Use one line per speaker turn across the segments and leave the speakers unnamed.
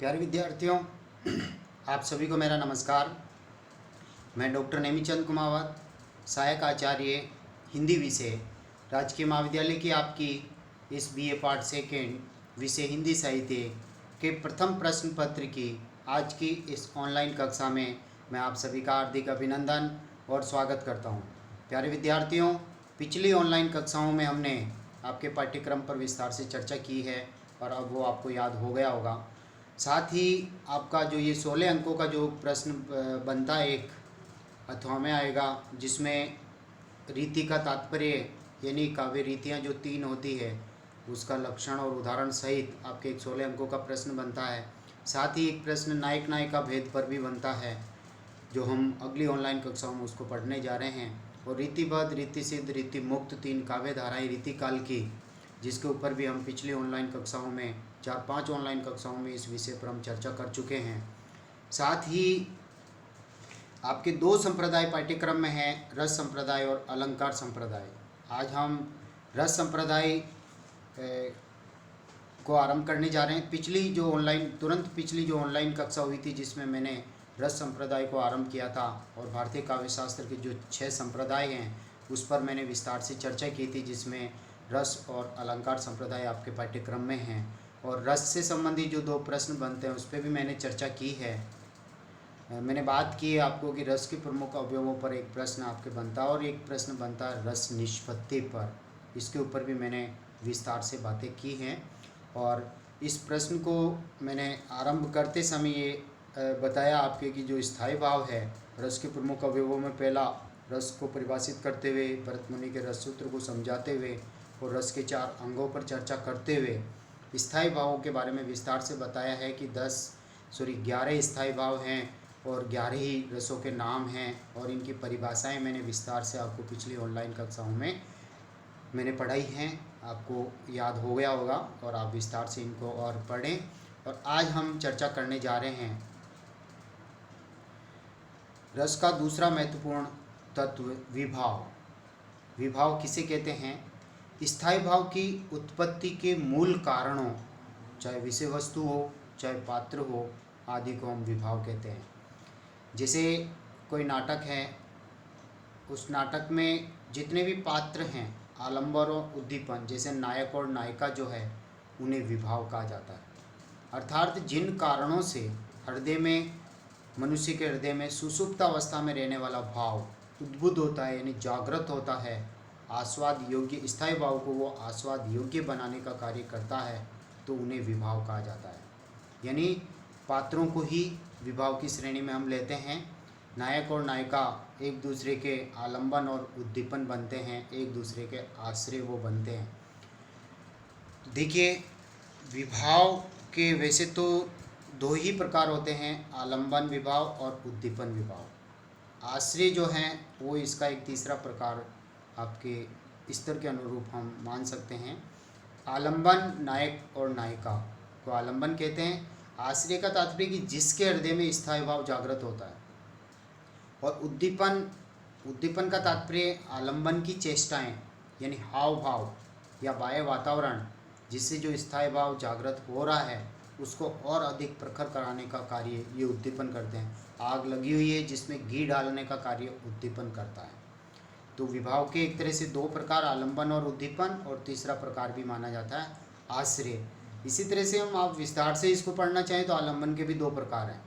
प्यारे विद्यार्थियों, आप सभी को मेरा नमस्कार। मैं डॉक्टर नेमीचंद कुमावत, सहायक आचार्य हिंदी विषय, राजकीय महाविद्यालय की आपकी इस बीए पार्ट सेकेंड विषय हिंदी साहित्य के प्रथम प्रश्न पत्र की आज की इस ऑनलाइन कक्षा में मैं आप सभी का हार्दिक अभिनंदन और स्वागत करता हूं। प्यारे विद्यार्थियों, पिछली ऑनलाइन कक्षाओं में हमने आपके पाठ्यक्रम पर विस्तार से चर्चा की है और अब वो आपको याद हो गया होगा। साथ ही आपका जो ये 16 अंकों का जो प्रश्न बनता है, एक अथवा में आएगा, जिसमें रीति का तात्पर्य यानी काव्य रीतियाँ जो 3 होती है उसका लक्षण और उदाहरण सहित आपके एक 16 अंकों का प्रश्न बनता है। साथ ही एक प्रश्न नायक नायिका भेद पर भी बनता है, जो हम अगली ऑनलाइन कक्षाओं में उसको पढ़ने जा रहे हैं। और रीतिबद्ध, रीति सिद्ध, रीति मुक्त 3 काव्य धाराएँ रीतिकाल की, जिसके ऊपर भी हम पिछली ऑनलाइन कक्षाओं में 4-5 ऑनलाइन कक्षाओं में इस विषय पर हम चर्चा कर चुके हैं। साथ ही आपके 2 संप्रदाय पाठ्यक्रम में हैं, रस संप्रदाय और अलंकार संप्रदाय। आज हम रस संप्रदाय को आरंभ करने जा रहे हैं। तुरंत पिछली जो ऑनलाइन कक्षा हुई थी, जिसमें मैंने रस संप्रदाय को आरंभ किया था और भारतीय काव्य शास्त्र के जो 6 संप्रदाय हैं उस पर मैंने विस्तार से चर्चा की थी, जिसमें रस और अलंकार संप्रदाय आपके पाठ्यक्रम में हैं। और रस से संबंधित जो 2 प्रश्न बनते हैं उस पर भी मैंने चर्चा की है। मैंने बात की है आपको कि रस के प्रमुख अवयवों पर एक प्रश्न आपके बनता है और एक प्रश्न बनता है रस निष्पत्ति पर। इसके ऊपर भी मैंने विस्तार से बातें की हैं और इस प्रश्न को मैंने आरंभ करते समय ये बताया आपके कि जो स्थायी भाव है, रस के प्रमुख अवयवों में पहला रस को परिभाषित करते हुए, भरत मुनि के रस सूत्र को समझाते हुए और रस के 4 अंगों पर चर्चा करते हुए स्थायी भावों के बारे में विस्तार से बताया है कि 11 स्थायी भाव हैं और 11 ही रसों के नाम हैं और इनकी परिभाषाएं मैंने विस्तार से आपको पिछली ऑनलाइन कक्षाओं में मैंने पढ़ाई हैं। आपको याद हो गया होगा और आप विस्तार से इनको और पढ़ें। और आज हम चर्चा करने जा रहे हैं रस का दूसरा महत्वपूर्ण तत्व विभाव। विभाव किसे कहते हैं? स्थायी भाव की उत्पत्ति के मूल कारणों, चाहे विषय वस्तु हो, चाहे पात्र हो, आदि को हम विभाव कहते हैं। जैसे कोई नाटक है, उस नाटक में जितने भी पात्र हैं, आलंबन और उद्दीपन, जैसे नायक और नायिका जो है, उन्हें विभाव कहा जाता है। अर्थात जिन कारणों से हृदय में, मनुष्य के हृदय में सुषुप्त अवस्था में रहने वाला भाव उद्बुद्ध होता है, यानी जागृत होता है, आस्वाद योग्य, स्थायी भाव को वो आस्वाद योग्य बनाने का कार्य करता है, तो उन्हें विभाव कहा जाता है। यानी पात्रों को ही विभाव की श्रेणी में हम लेते हैं। नायक और नायिका एक दूसरे के आलंबन और उद्दीपन बनते हैं, एक दूसरे के आश्रय वो बनते हैं। देखिए, विभाव के वैसे तो 2 ही प्रकार होते हैं, आलंबन विभाव और उद्दीपन विभाव। आश्रय जो हैं वो इसका एक तीसरा प्रकार आपके स्तर के अनुरूप हम मान सकते हैं। आलंबन, नायक और नायिका को आलंबन कहते हैं। आश्रय का तात्पर्य कि जिसके हृदय में स्थायी भाव जागृत होता है। और उद्दीपन का तात्पर्य आलंबन की चेष्टाएं, यानी हाव भाव या बाह्य वातावरण, जिससे जो स्थायी भाव जागृत हो रहा है उसको और अधिक प्रखर कराने का कार्य ये उद्दीपन करते हैं। आग लगी हुई है जिसमें घी डालने का कार्य उद्दीपन करता है। तो विभाव के एक तरह से 2 प्रकार, आलंबन और उद्दीपन, और तीसरा प्रकार भी माना जाता है आश्रय। इसी तरह से हम आप विस्तार से इसको पढ़ना चाहें तो आलंबन के भी 2 प्रकार हैं,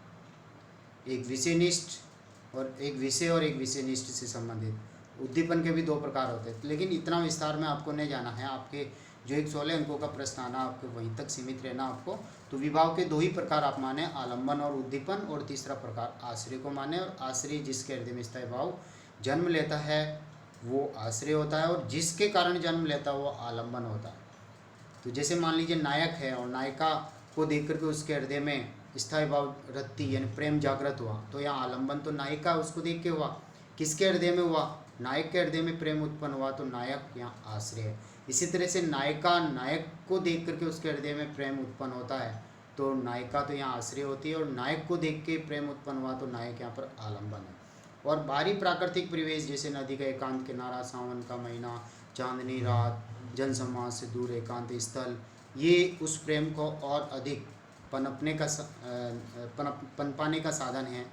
एक विषयनिष्ठ और एक विषयनिष्ठ से संबंधित। उद्दीपन के भी 2 प्रकार होते हैं, लेकिन इतना विस्तार में आपको नहीं जाना है। आपके जो एक 16 अंकों का प्रश्न आना, आपको वहीं तक सीमित रहना आपको। तो विभाव के 2 ही प्रकार आप माने, आलंबन और उद्दीपन, और तीसरा प्रकार आश्रय को माने। और आश्रय जिसके हृदय में स्थायी भाव जन्म लेता है वो आश्रय होता है, और जिसके कारण जन्म लेता है वो आलंबन होता है। तो जैसे मान लीजिए नायक है और नायिका को देख करके उसके हृदय में स्थायी भाव रत्ती यानी प्रेम जागृत हुआ, तो यहाँ आलंबन तो नायिका उसको देख के हुआ। किसके हृदय में हुआ? नायक के हृदय में प्रेम उत्पन्न हुआ, तो नायक यहाँ आश्रय है। इसी तरह से नायिका नायक को देख करके उसके हृदय में प्रेम उत्पन्न होता है, तो नायिका तो यहाँ आश्रय होती है, और नायक को देख के प्रेम उत्पन्न हुआ तो नायक यहाँ पर आलंबन है। और बाहरी प्राकृतिक परिवेश, जैसे नदी का एकांत किनारा, सावन का महीना, चांदनी रात, जनसमाज से दूर एकांत स्थल, ये उस प्रेम को और अधिक पनपाने का साधन है,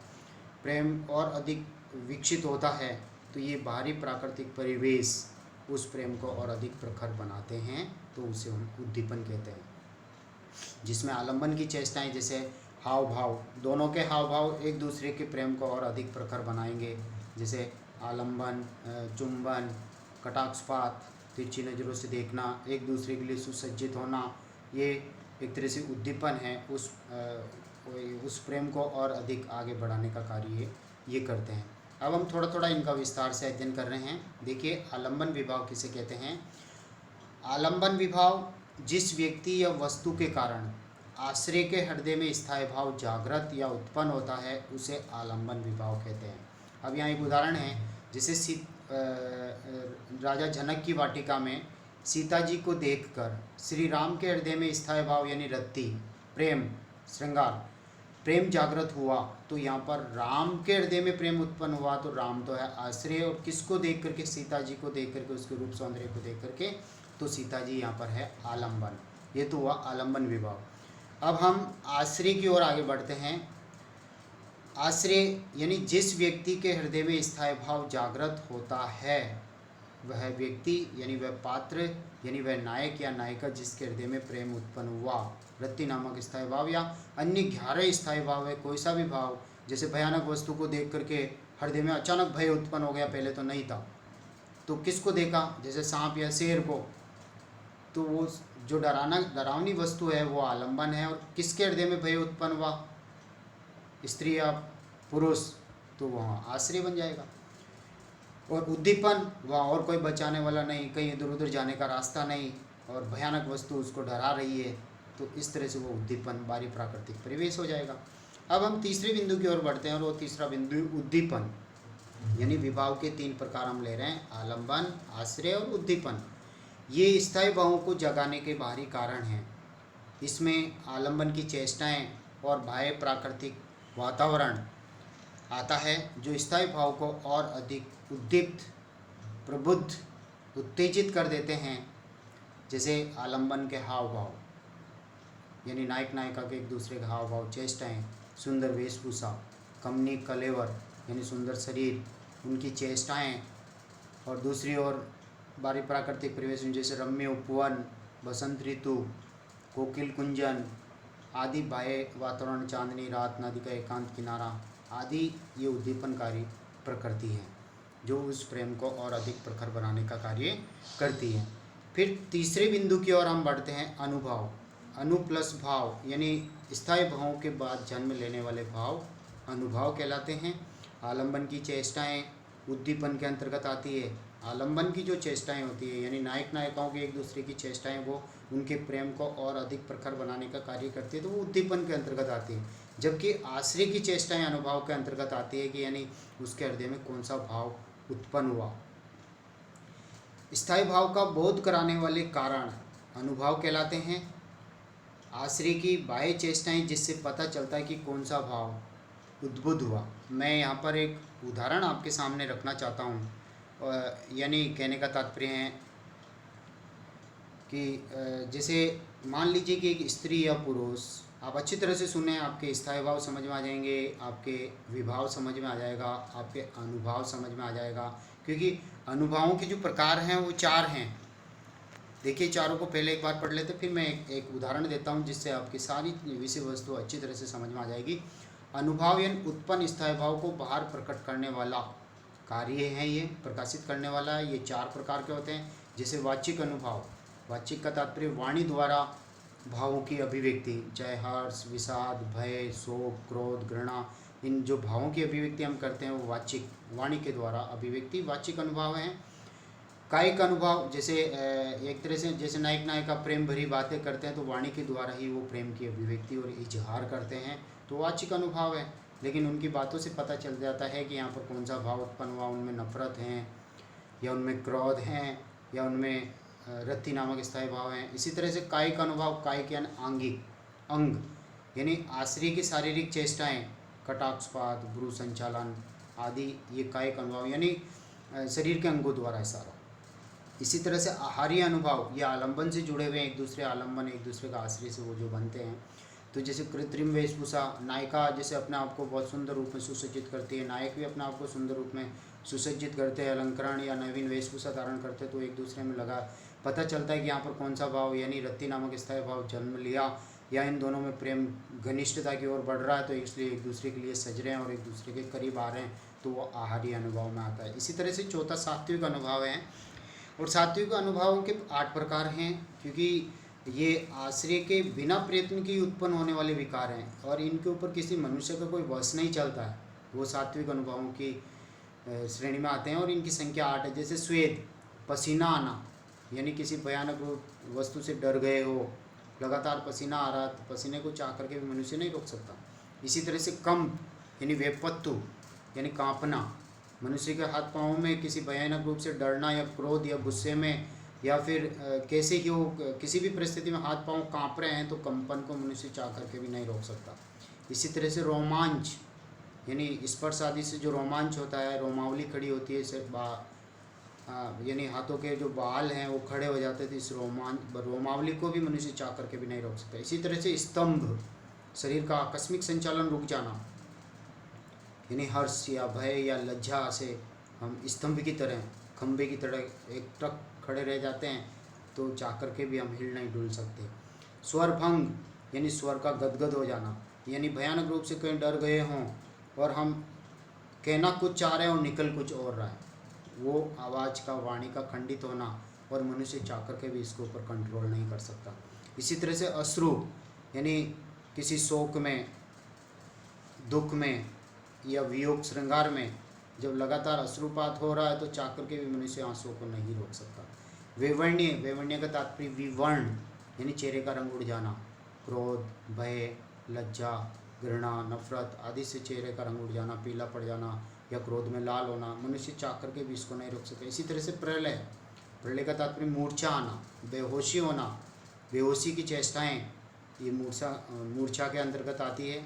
प्रेम और अधिक विकसित होता है, तो ये बाहरी प्राकृतिक परिवेश उस प्रेम को और अधिक प्रखर बनाते हैं, तो उसे हम उद्दीपन कहते हैं। जिसमें आलंबन की चेष्टाएं, जैसे हाव भाव, दोनों के हाव भाव एक दूसरे के प्रेम को और अधिक प्रखर बनाएंगे, जैसे आलंबन, चुंबन, कटाक्षपात, तिरछी नज़रों से देखना, एक दूसरे के लिए सुसज्जित होना, ये एक तरह से उद्दीपन है, उस प्रेम को और अधिक आगे बढ़ाने का कार्य ये करते हैं। अब हम थोड़ा थोड़ा इनका विस्तार से अध्ययन कर रहे हैं। देखिए, आलंबन विभाव किसे कहते हैं। आलंबन विभाव जिस व्यक्ति या वस्तु के कारण आश्रय के हृदय में स्थायी भाव जागृत या उत्पन्न होता है, उसे आलंबन विभाव कहते हैं। अब यहाँ एक उदाहरण है, जैसे राजा जनक की वाटिका में सीता जी को देखकर श्री राम के हृदय में स्थायी भाव यानी रति, प्रेम, श्रृंगार, प्रेम जागृत हुआ, तो यहाँ पर राम के हृदय में प्रेम उत्पन्न हुआ, तो राम तो है आश्रय, और किसको देख करके, सीता जी को देख करके, उसके रूप सौंदर्य को देख करके, तो सीता जी यहाँ पर है आलंबन। ये तो हुआ आलंबन विभाव। अब हम आश्रय की ओर आगे बढ़ते हैं। आश्रय यानी जिस व्यक्ति के हृदय में स्थायी भाव जागृत होता है, वह व्यक्ति यानी वह पात्र यानी वह नायक या नायिका जिसके हृदय में प्रेम उत्पन्न हुआ, रति नामक स्थायी भाव या अन्य 11 स्थायी भाव है, कोई सा भी भाव, जैसे भयानक वस्तु को देख करके हृदय में अचानक भय उत्पन्न हो गया, पहले तो नहीं था, तो किसको देखा, जैसे सांप या शेर को, तो वो जो डरावनी वस्तु है वो आलंबन है। और किसके हृदय में भय उत्पन्न हुआ, स्त्री या पुरुष, तो वहाँ आश्रय बन जाएगा। और उद्दीपन, वहाँ और कोई बचाने वाला नहीं, कहीं इधर उधर जाने का रास्ता नहीं, और भयानक वस्तु उसको डरा रही है, तो इस तरह से वो उद्दीपन बाहरी प्राकृतिक परिवेश हो जाएगा। अब हम तीसरे बिंदु की ओर बढ़ते हैं, और वो तीसरा बिंदु उद्दीपन, यानी विभाव के 3 प्रकार हम ले रहे हैं, आलंबन, आश्रय और उद्दीपन। ये स्थायी भावों को जगाने के बाहरी कारण हैं। इसमें आलंबन की चेष्टाएं और बाह्य प्राकृतिक वातावरण आता है, जो स्थायी भाव को और अधिक उद्दीप्त, प्रबुद्ध, उत्तेजित कर देते हैं। जैसे आलंबन के हाव भाव, यानी नायक नायिका के एक दूसरे के हाव भाव, चेष्टाएं, सुंदर वेशभूषा, कमनी कलेवर यानी सुंदर शरीर, उनकी चेष्टाएं, और दूसरी ओर बाहरी प्राकृतिक परिवेश जैसे रम्य उपवन, बसंत ऋतु, कोकिल कुंजन आदि बाह्य वातावरण, चांदनी रात, नदी का एकांत किनारा आदि, ये उद्दीपनकारी प्रकृति है जो उस प्रेम को और अधिक प्रखर बनाने का कार्य करती है। फिर तीसरे बिंदु की ओर हम बढ़ते हैं, अनुभाव। अनु प्लस भाव यानी स्थायी भावों के बाद जन्म लेने वाले भाव अनुभाव कहलाते हैं। आलंबन की चेष्टाएं उद्दीपन के अंतर्गत आती है। आलंबन की जो चेष्टाएं होती है यानी नायक नायिकाओं की एक दूसरे की चेष्टाएं, वो उनके प्रेम को और अधिक प्रखर बनाने का कार्य करती है, तो वो उद्दीपन के अंतर्गत आती है। जबकि आश्रय की चेष्टाएं अनुभाव के अंतर्गत आती है, कि यानी उसके हृदय में कौन सा भाव उत्पन्न हुआ। स्थायी भाव का बोध कराने वाले कारण अनुभाव कहलाते हैं। आश्रय की बाह्य चेष्टाएं जिससे पता चलता है कि कौन सा भाव उद्बुद्ध हुआ। मैं यहाँ पर एक उदाहरण आपके सामने रखना चाहता हूँ, यानी कहने का तात्पर्य है कि जैसे मान लीजिए कि एक स्त्री या पुरुष, आप अच्छी तरह से सुने, आपके स्थायी भाव समझ में आ जाएंगे, आपके विभाव समझ में आ जाएगा, आपके अनुभाव समझ में आ जाएगा, क्योंकि अनुभावों के जो प्रकार हैं वो 4 हैं। देखिए, चारों को पहले एक बार पढ़ लेते, फिर मैं एक उदाहरण देता हूँ जिससे आपकी सारी विषय वस्तु अच्छी तरह से समझ में आ जाएगी। अनुभाव यानी उत्पन्न स्थायी भाव को बाहर प्रकट करने वाला कार्य है, ये प्रकाशित करने वाला है। ये 4 प्रकार के होते हैं। जैसे वाचिक अनुभाव, वाचिक का तात्पर्य वाणी द्वारा भावों की अभिव्यक्ति, चाहे हर्ष, विषाद, भय, शोक, क्रोध, घृणा, इन जो भावों की अभिव्यक्ति हम करते हैं वो वाचिक, वाणी के द्वारा अभिव्यक्ति वाचिक अनुभाव हैं। कायिक अनुभव, जैसे एक तरह से जैसे नायक नायिका प्रेम भरी बातें करते हैं, तो वाणी के द्वारा ही वो प्रेम की अभिव्यक्ति और इजहार करते हैं, तो वाचिक अनुभाव है। लेकिन उनकी बातों से पता चल जाता है कि यहाँ पर कौन सा भाव उत्पन्न हुआ, उनमें नफरत है या उनमें क्रोध है या उनमें रति नामक स्थायी भाव हैं। इसी तरह से कायिक अनुभाव, कायिक यानी आंगिक, अंग यानी आश्रय की शारीरिक चेष्टाएं, कटाक्षपात, भ्रू संचालन आदि, ये कायिक अनुभाव यानी शरीर के अंगों द्वारा इशारा। इसी तरह से आहार्य अनुभव, ये आलंबन से जुड़े हुए हैं, एक दूसरे आलंबन, एक दूसरे का आश्रय से वो जो बनते हैं। तो जैसे कृत्रिम वेशभूषा, नायिका जैसे अपने आप को बहुत सुंदर रूप में सुसज्जित करती है, नायक भी अपने आप को सुंदर रूप में सुसज्जित करते हैं, अलंकरण या नवीन वेशभूषा धारण करते हैं, तो एक दूसरे में लगा पता चलता है कि यहाँ पर कौन सा भाव यानी रति नामक स्थायी भाव जन्म लिया या इन दोनों में प्रेम घनिष्ठता की ओर बढ़ रहा है, तो इसलिए एक दूसरे के लिए सज रहे हैं और एक दूसरे के करीब आ रहे हैं, तो वो आहारी अनुभव में आता है। इसी तरह से चौथा सात्विक अनुभव है, और सात्विक अनुभवों के 8 प्रकार हैं, क्योंकि ये आश्रय के बिना प्रयत्न की उत्पन्न होने वाले विकार हैं और इनके ऊपर किसी मनुष्य का कोई वश नहीं चलता है, वो सात्विक अनुभवों की श्रेणी में आते हैं और इनकी संख्या 8 है। जैसे स्वेद, पसीना आना, यानी किसी भयानक वस्तु से डर गए हो, लगातार पसीना आ रहा, तो पसीने को चाह करके भी मनुष्य नहीं रोक सकता। इसी तरह से कंप यानी वेपत्तु यानी कांपना, मनुष्य के हाथ पाँव में किसी भयानक रूप से डरना या क्रोध या गुस्से में या फिर कैसे ही हो किसी भी परिस्थिति में हाथ पाँव कांप रहे हैं, तो कंपन को मनुष्य चाह करके भी नहीं रोक सकता। इसी तरह से रोमांच यानी स्पर्श आदि से जो रोमांच होता है, रोमावली खड़ी होती है, सिर्फ यानी हाथों के जो बाल हैं वो खड़े हो जाते थे, इस रोमावली को भी मनुष्य चाह करके भी नहीं रोक सकता। इसी तरह से स्तंभ, शरीर का आकस्मिक संचालन रुक जाना, यानी हर्ष या भय या लज्जा से हम स्तंभ की तरह, खंभे की तरह एक ट्रक खड़े रह जाते हैं, तो जा कर के भी हम हिल नहीं डुल सकते। स्वर भंग यानी स्वर का गदगद हो जाना, यानी भयानक रूप से कहीं डर गए हों और हम कहना कुछ चाह रहे हैं और निकल कुछ और रहा है, वो आवाज़ का, वाणी का खंडित होना, और मनुष्य चाह कर के भी इसके ऊपर कंट्रोल नहीं कर सकता। इसी तरह से अश्रु यानी किसी शोक में, दुख में या वियोग श्रृंगार में जब लगातार अश्रुपात हो रहा है, तो चाह कर के भी मनुष्य आंसुओं को नहीं रोक सकता। वेवर्ण्य, वेवर्ण्य का तात्पर्य विवर्ण यानी चेहरे का रंग उड़ जाना, क्रोध, भय, लज्जा, घृणा, नफरत आदि से चेहरे का रंग उड़ जाना, पीला पड़ जाना या क्रोध में लाल होना, मनुष्य चाह करके भी इसको नहीं रोक सकते। इसी तरह से प्रलय, प्रलय का तात्पर्य मूर्छा आना, बेहोशी होना, बेहोशी की चेष्टाएं, ये मूर्छा के अंतर्गत आती है,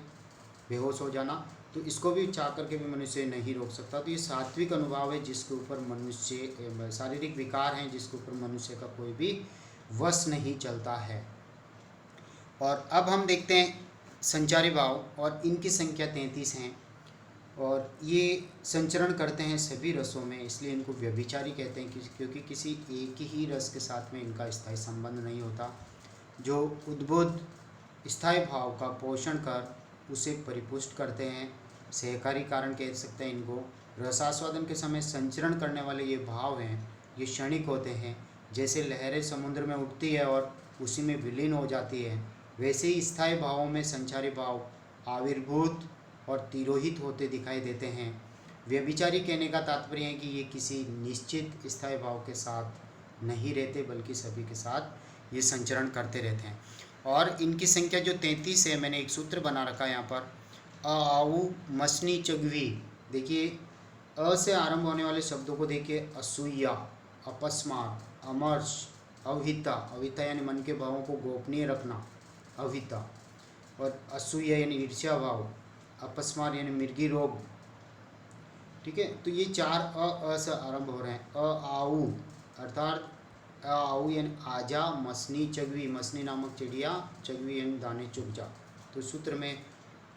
बेहोश हो जाना, तो इसको भी चाह करके भी मनुष्य नहीं रोक सकता। तो ये सात्विक अनुभव है जिसके ऊपर मनुष्य, शारीरिक विकार हैं जिसके ऊपर मनुष्य का कोई भी वश नहीं चलता है। और अब हम देखते हैं संचारी भाव, और इनकी संख्या 33 हैं, और ये संचरण करते हैं सभी रसों में, इसलिए इनको व्यभिचारी कहते हैं, क्योंकि किसी एक ही रस के साथ में इनका स्थायी संबंध नहीं होता। जो उद्बुद्ध स्थायी भाव का पोषण कर उसे परिपुष्ट करते हैं, सहकारी कारण कह सकते हैं इनको। रसास्वादन के समय संचरण करने वाले ये भाव हैं, ये क्षणिक होते हैं, जैसे लहरें समुद्र में उठती है और उसी में विलीन हो जाती है, वैसे ही स्थायी भावों में संचारी भाव आविर्भूत और तिरोहित होते दिखाई देते हैं। व्यभिचारी कहने का तात्पर्य है कि ये किसी निश्चित स्थायी भाव के साथ नहीं रहते, बल्कि सभी के साथ ये संचरण करते रहते हैं। और इनकी संख्या जो 33 है, मैंने एक सूत्र बना रखा है यहाँ पर, आऊ मसनी चगवी। देखिए, अ से आरंभ होने वाले शब्दों को देखिए, असूया, अपस्मार, अमर्ष, अवहिता, अवहिता यानी मन के भावों को गोपनीय रखना, अवहिता, और असूया यानी ईर्ष्या भाव, अपस्मार यानी मृगी रोग। ठीक है, तो ये 4 अ से आरंभ हो रहे हैं। आऊ अर्थात आऊ यानी आजा, मसनी चगवी, मसनी नामक चिड़िया, चगवी यानी दाने चुग जा। तो सूत्र में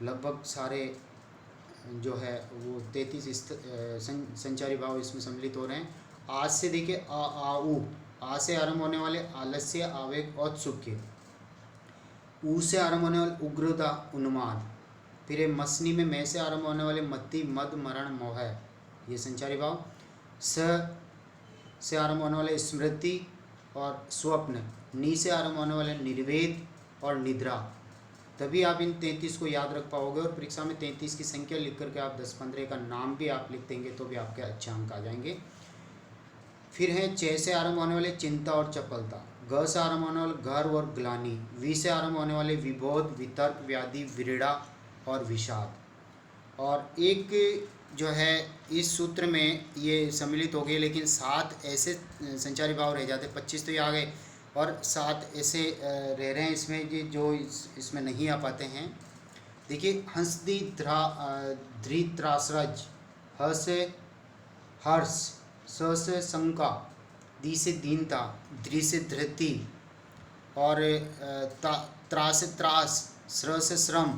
लगभग सारे जो है वो 33 संचारी भाव इसमें सम्मिलित हो रहे हैं। आज से देखिए, आऊ, आ से आरंभ होने वाले आलस्य, आवेग, औत्सुक्य। ऊ से आरंभ होने वाले उग्रता, उन्माद। फिर मसनी में मैं से आरंभ होने वाले मत्ती, मद, मरण, मोह, ये संचारी भाव। स से आरंभ होने वाले स्मृति और स्वप्न। नी से आरंभ होने वाले निर्वेद और निद्रा। तभी आप इन 33 को याद रख पाओगे, और परीक्षा में 33 की संख्या लिख करके आप 10-15 का नाम भी आप लिख देंगे तो भी आपके अच्छे अंक आ जाएंगे। फिर है च से आरंभ होने वाले चिंता और चपलता। ग से आरंभ होने वाले गर्व और ग्लानि। वी से आरंभ होने वाले विबोध, वितर्क, व्याधि, विरड़ा और विषाद। और एक जो है इस सूत्र में ये सम्मिलित हो गए, लेकिन 7 ऐसे संचारी भाव रह जाते, 25 तो ये आ गए, और 7 ऐसे रह रहे हैं इसमें जो इसमें नहीं आ पाते हैं। देखिए, हंसदी, धृतराष्ट्रज, ह से हर्ष, स से शंका, दी से दीनता, धृ से धृति, और त्रा से त्रास, श्र से श्रम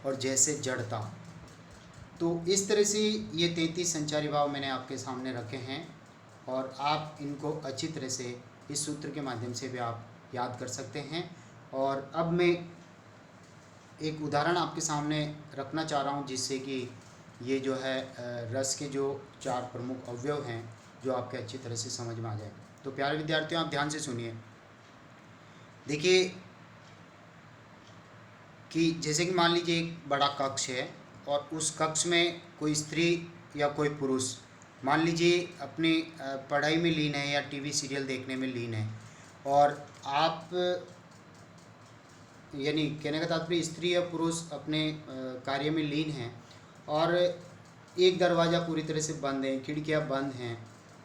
और जैसे जड़ता। तो इस तरह से ये 33 संचारी भाव मैंने आपके सामने रखे हैं और आप इनको अच्छी तरह से इस सूत्र के माध्यम से भी आप याद कर सकते हैं। और अब मैं एक उदाहरण आपके सामने रखना चाह रहा हूँ जिससे कि ये जो है रस के जो 4 प्रमुख अवयव हैं जो आपके अच्छी तरह से समझ में आ जाए। तो प्यारे विद्यार्थियों, आप ध्यान से सुनिए। देखिए कि जैसे कि मान लीजिए एक बड़ा कक्ष है और उस कक्ष में कोई स्त्री या कोई पुरुष मान लीजिए अपनी पढ़ाई में लीन है या टीवी सीरियल देखने में लीन है, और आप यानी कहने का तात्पर्य स्त्री या पुरुष अपने कार्य में लीन हैं और एक दरवाज़ा पूरी तरह से बंद है, खिड़कियां बंद हैं,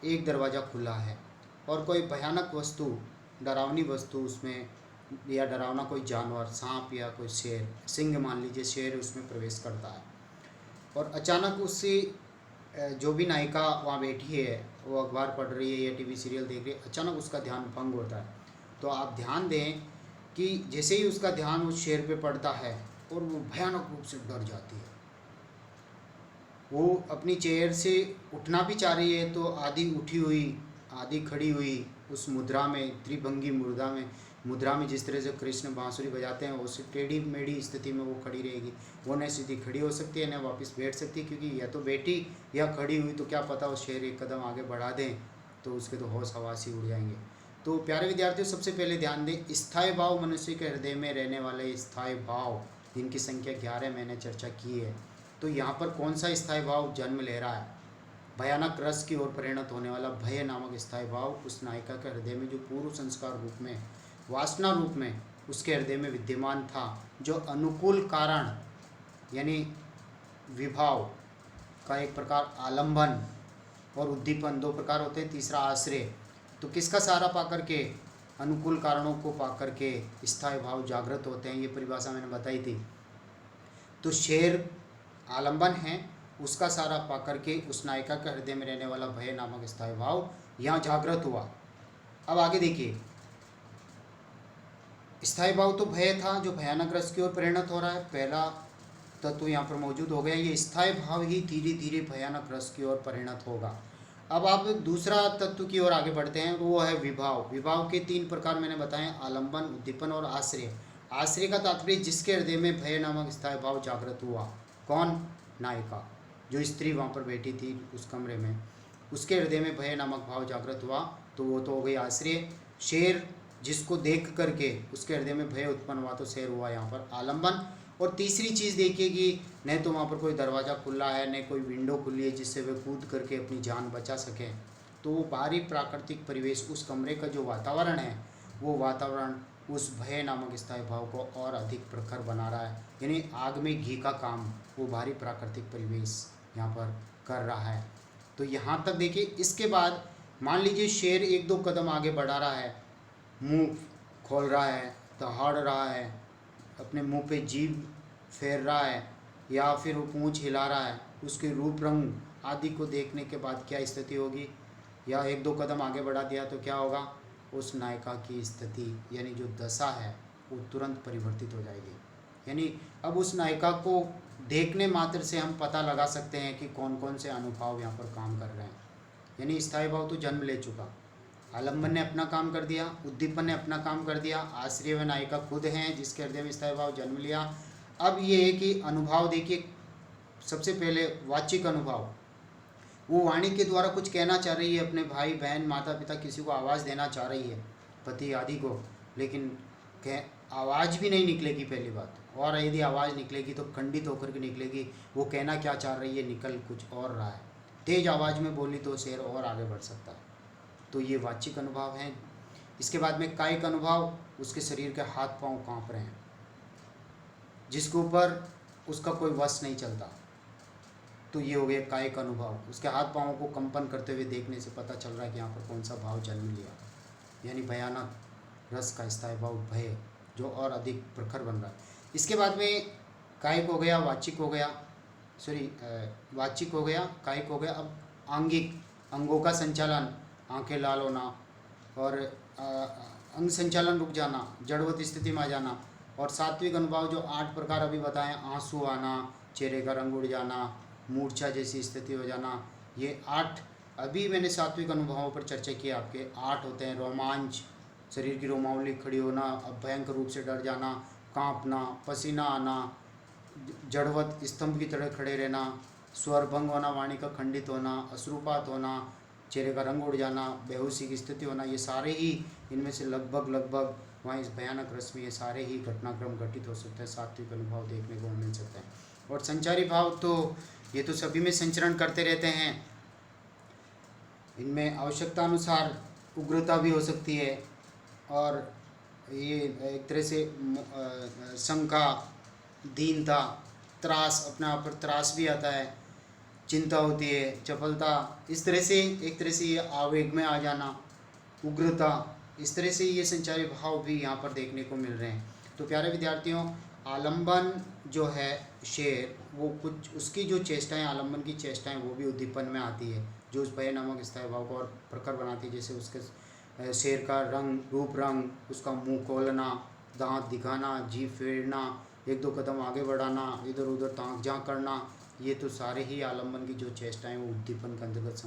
एक दरवाज़ा खुला है और कोई भयानक वस्तु, डरावनी वस्तु उसमें या डरावना कोई जानवर, सांप या कोई शेर, सिंह मान लीजिए शेर उसमें प्रवेश करता है और अचानक उससे जो भी नायिका वहाँ बैठी है वो अखबार पढ़ रही है या टीवी सीरियल देख रही है, अचानक उसका ध्यान भंग होता है। तो आप ध्यान दें कि जैसे ही उसका ध्यान उस शेर पे पड़ता है और वो भयानक रूप से डर जाती है, वो अपनी चेयर से उठना भी चाह रही है तो आधी उठी हुई आधी खड़ी हुई उस मुद्रा में, त्रिभंगी मुद्रा में जिस तरह से कृष्ण बांसुरी बजाते हैं उस टेढ़ी मेढ़ी स्थिति में वो खड़ी रहेगी। वो न सीधी खड़ी हो सकती है न वापस बैठ सकती है, क्योंकि या तो बैठी या खड़ी हुई तो क्या पता वो शेर एक कदम आगे बढ़ा दें तो उसके तो होश हवास ही उड़ जाएंगे। तो प्यारे विद्यार्थियों, सबसे पहले ध्यान दें, स्थायी भाव मनुष्य के हृदय में रहने वाले स्थायी भाव जिनकी संख्या 11 मैंने चर्चा की है। तो यहाँ पर कौन सा स्थायी भाव जन्म ले रहा है? भयानक रस की ओर परिणत होने वाला भय नामक स्थायी भाव उस नायिका के हृदय में जो पूर्व संस्कार रूप में, वासना रूप में उसके हृदय में विद्यमान था, जो अनुकूल कारण यानी विभाव का एक प्रकार आलंबन और उद्दीपन, 2 प्रकार होते हैं, तीसरा आश्रय। तो किसका सहारा पा करके, अनुकूल कारणों को पा करके स्थायी भाव जागृत होते हैं, ये परिभाषा मैंने बताई थी। तो शेर आलंबन है, उसका सहारा पा करके उस नायिका के हृदय में रहने वाला भय नामक स्थायी भाव यहाँ जागृत हुआ। अब आगे देखिए, स्थायी भाव तो भय था जो भयानक रस की ओर परिणत हो रहा है, पहला तत्व यहाँ पर मौजूद हो गया। ये स्थायी भाव ही धीरे धीरे भयानक रस की ओर परिणत होगा। अब आप दूसरा तत्व की ओर आगे बढ़ते हैं, वो है विभाव। विभाव के 3 प्रकार मैंने बताए, आलंबन, उद्दीपन और आश्रय। आश्रय का तात्पर्य जिसके हृदय में भय नामक स्थायी भाव जागृत हुआ। कौन? नायिका, जो स्त्री वहाँ पर बैठी थी उस कमरे में, उसके हृदय में भय नामक भाव जागृत हुआ, तो वो तो हो गई आश्रय। शेर, जिसको देख करके उसके हृदय में भय उत्पन्न हुआ, तो शेर हुआ यहाँ पर आलंबन। और तीसरी चीज़ देखिए कि न तो वहाँ पर कोई दरवाज़ा खुला है न कोई विंडो खुली है जिससे वे कूद करके अपनी जान बचा सकें, तो वो बाहरी प्राकृतिक परिवेश, उस कमरे का जो वातावरण है, वो वातावरण उस भय नामक स्थायी भाव को और अधिक प्रखर बना रहा है। यानी आग में घी का काम वो बाहरी प्राकृतिक परिवेश यहाँ पर कर रहा है। तो यहाँ तक देखिए। इसके बाद मान लीजिए शेर 1-2 कदम आगे बढ़ा रहा है, मुंह खोल रहा है, दहाड़ रहा है, अपने मुंह पे जीभ फेर रहा है या फिर वो पूंछ हिला रहा है, उसके रूप रंग आदि को देखने के बाद क्या स्थिति होगी? या 1-2 कदम आगे बढ़ा दिया तो क्या होगा? उस नायिका की स्थिति यानी जो दशा है वो तुरंत परिवर्तित हो जाएगी। यानी अब उस नायिका को देखने मात्र से हम पता लगा सकते हैं कि कौन कौन से अनुभाव यहाँ पर काम कर रहे हैं। यानी स्थायी भाव तो जन्म ले चुका, आलंबन ने अपना काम कर दिया, उद्दीपन ने अपना काम कर दिया, आश्रय व नायिका खुद हैं जिसके हृदय में स्थायी भाव जन्म लिया। अब ये है कि अनुभाव देखिए, सबसे पहले वाचिक अनुभाव, वो वाणी के द्वारा कुछ कहना चाह रही है अपने भाई बहन माता पिता किसी को आवाज़ देना चाह रही है, पति आदि को, लेकिन आवाज़ भी नहीं निकलेगी पहली बात, और यदि आवाज़ निकलेगी तो खंडित होकर के निकलेगी। वो कहना क्या चाह रही है निकल कुछ और रहा है। तेज़ आवाज़ में बोली तो शेर और आगे बढ़ सकता है। तो ये वाचिक अनुभव हैं। इसके बाद में कायिक अनुभव, उसके शरीर के हाथ पांव कांप रहे हैं, जिसके ऊपर उसका कोई वश नहीं चलता, तो ये हो गया कायिक अनुभव। उसके हाथ पांवों को कंपन करते हुए देखने से पता चल रहा है कि यहाँ पर कौन सा भाव जन्म लिया, यानी भयानक रस का स्थायी भाव भय जो और अधिक प्रखर बन रहा है। इसके बाद में कायिक हो गया, वाचिक हो गया, वाचिक हो गया, कायिक हो गया। अब आंगिक, अंगों का संचालन, आंखें लाल होना और अंग संचालन रुक जाना, जड़वत स्थिति में आ जाना, और सात्विक अनुभव जो 8 प्रकार अभी बताएं, आंसू आना, चेहरे का रंग उड़ जाना, मूर्छा जैसी स्थिति हो जाना, ये 8 अभी मैंने सात्विक अनुभवों पर चर्चा की। आपके 8 होते हैं। रोमांच, शरीर की रोमावली खड़ी होना, भयंकर रूप से डर जाना, कांपना, पसीना आना, जड़वत स्तंभ की तरह खड़े रहना, स्वर भंग होना, वाणी का खंडित होना, अश्रुपात होना, चेहरे का रंग उड़ जाना, बेहोशी की स्थिति होना, ये सारे ही इनमें से लगभग वहाँ इस भयानक रस में ये सारे ही घटनाक्रम घटित हो सकते हैं, सात्विक अनुभव देखने को मिल सकता है। और संचारी भाव तो ये तो सभी में संचरण करते रहते हैं। इनमें आवश्यकता अनुसार उग्रता भी हो सकती है, और ये एक तरह से शंका, दीनता, त्रास, अपने आप पर त्रास भी आता है, चिंता होती है, चपलता, इस तरह से एक तरह से ये आवेग में आ जाना, उग्रता, इस तरह से ये संचारी भाव भी यहाँ पर देखने को मिल रहे हैं। तो प्यारे विद्यार्थियों, आलंबन जो है शेर, वो कुछ उसकी जो चेष्टाएं, आलंबन की चेष्टाएं, वो भी उद्दीपन में आती है, जो उस भय नामक स्थायी भाव को और प्रखर बनाती है। जैसे उसके शेर का रंग, रूप रंग, उसका मुंह खोलना, दांत दिखाना, जीभ फेरना, एक दो कदम आगे बढ़ाना, इधर उधर ताक झांक करना, ये तो सारे ही आलंबन की जो चेष्टाएं वो उद्दीपन के अंतर्गत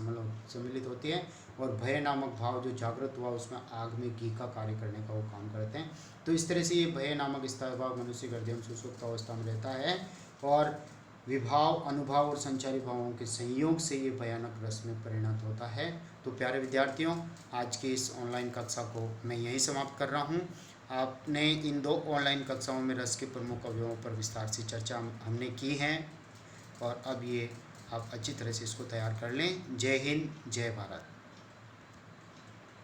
सम्मिलित होती है। और भय नामक भाव जो जागृत हुआ, उसमें आग में घी का कार्य करने का वो काम करते हैं। तो इस तरह से ये भय नामक स्थायी भाव मनुष्य हृदय में सुसुप्त अवस्था में रहता है, और विभाव, अनुभाव और संचारी भावों के संयोग से ये भयानक रस में परिणत होता है। तो प्यारे विद्यार्थियों, आज की इस ऑनलाइन कक्षा को मैं यहीं समाप्त कर रहा हूँ। आपने इन 2 ऑनलाइन कक्षाओं में रस के प्रमुख अवयवों पर विस्तार से चर्चा हमने की है, और अब ये आप अच्छी तरह से इसको तैयार कर लें। जय हिंद, जय भारत।